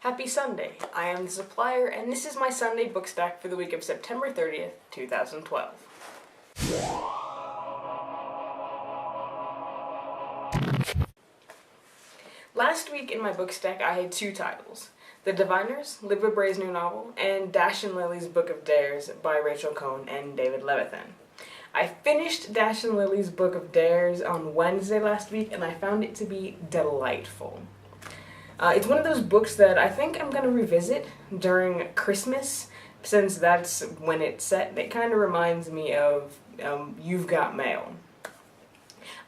Happy Sunday. I am the supplier, and this is my Sunday book stack for the week of September 30th, 2012. Last week in my book stack I had two titles: The Diviners, Libba Bray's new novel, and Dash and Lily's Book of Dares by Rachel Cohn and David Levithan. I finished Dash and Lily's Book of Dares on Wednesday last week, and I found it to be delightful. It's one of those books that I think I'm going to revisit during Christmas, since that's when it's set. It kind of reminds me of You've Got Mail.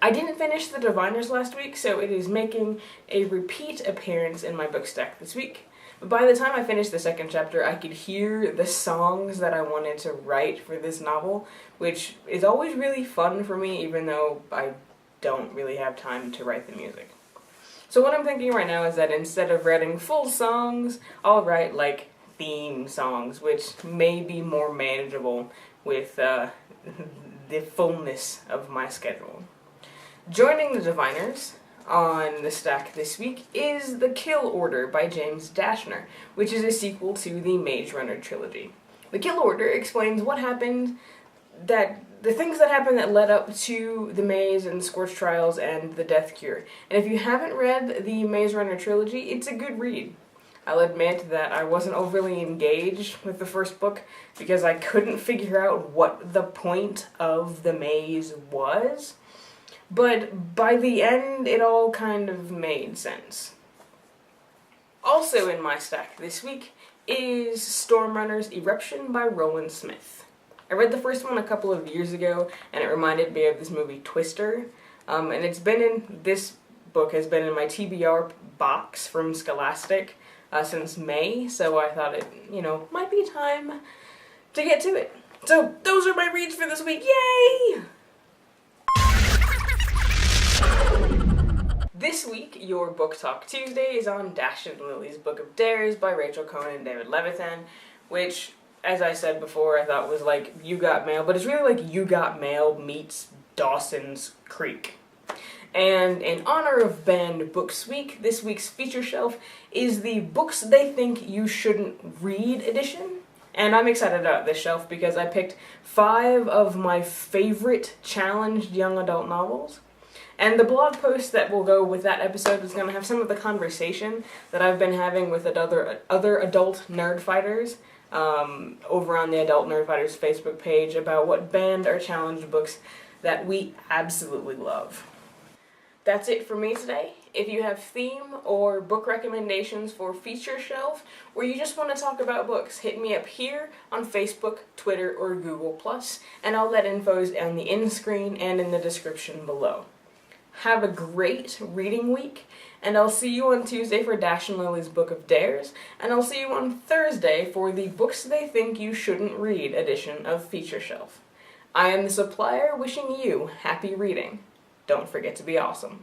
I didn't finish The Diviners last week, so it is making a repeat appearance in my book stack this week. But by the time I finished the second chapter, I could hear the songs that I wanted to write for this novel, which is always really fun for me, even though I don't really have time to write the music. So what I'm thinking right now is that instead of writing full songs, I'll write like theme songs, which may be more manageable with the fullness of my schedule. Joining the Diviners on the stack this week is The Kill Order by James Dashner, which is a sequel to the Maze Runner trilogy. The Kill Order explains what happened, the things that happened that led up to the Maze and the Scorch Trials and the Death Cure. And if you haven't read the Maze Runner trilogy, it's a good read. I'll admit that I wasn't overly engaged with the first book because I couldn't figure out what the point of the maze was, but by the end it all kind of made sense. Also in my stack this week is Stormrunner's Eruption by Roland Smith. I read the first one a couple of years ago, and it reminded me of this movie Twister, and this book has been in my TBR box from Scholastic since May, so I thought it, might be time to get to it. So those are my reads for this week, yay! This week, your Book Talk Tuesday is on Dash and Lily's Book of Dares by Rachel Cohn and David Levithan, which, as I said before, I thought was like You Got Mail, but it's really like You Got Mail meets Dawson's Creek. And in honor of Banned Books Week, this week's feature shelf is the Books They Think You Shouldn't Read edition. And I'm excited about this shelf because I picked 5 of my favorite challenged young adult novels. And the blog post that will go with that episode is going to have some of the conversation that I've been having with other adult nerd fighters over on the Adult Nerd Fighters Facebook page about what banned or challenged books that we absolutely love. That's it for me today. If you have theme or book recommendations for feature shelf, or you just want to talk about books, hit me up here on Facebook, Twitter, or Google+, and all that info is on the end screen and in the description below. Have a great reading week, and I'll see you on Tuesday for Dash and Lily's Book of Dares, and I'll see you on Thursday for the Books They Think You Shouldn't Read edition of Feature Shelf. I am the supplier wishing you happy reading. Don't forget to be awesome.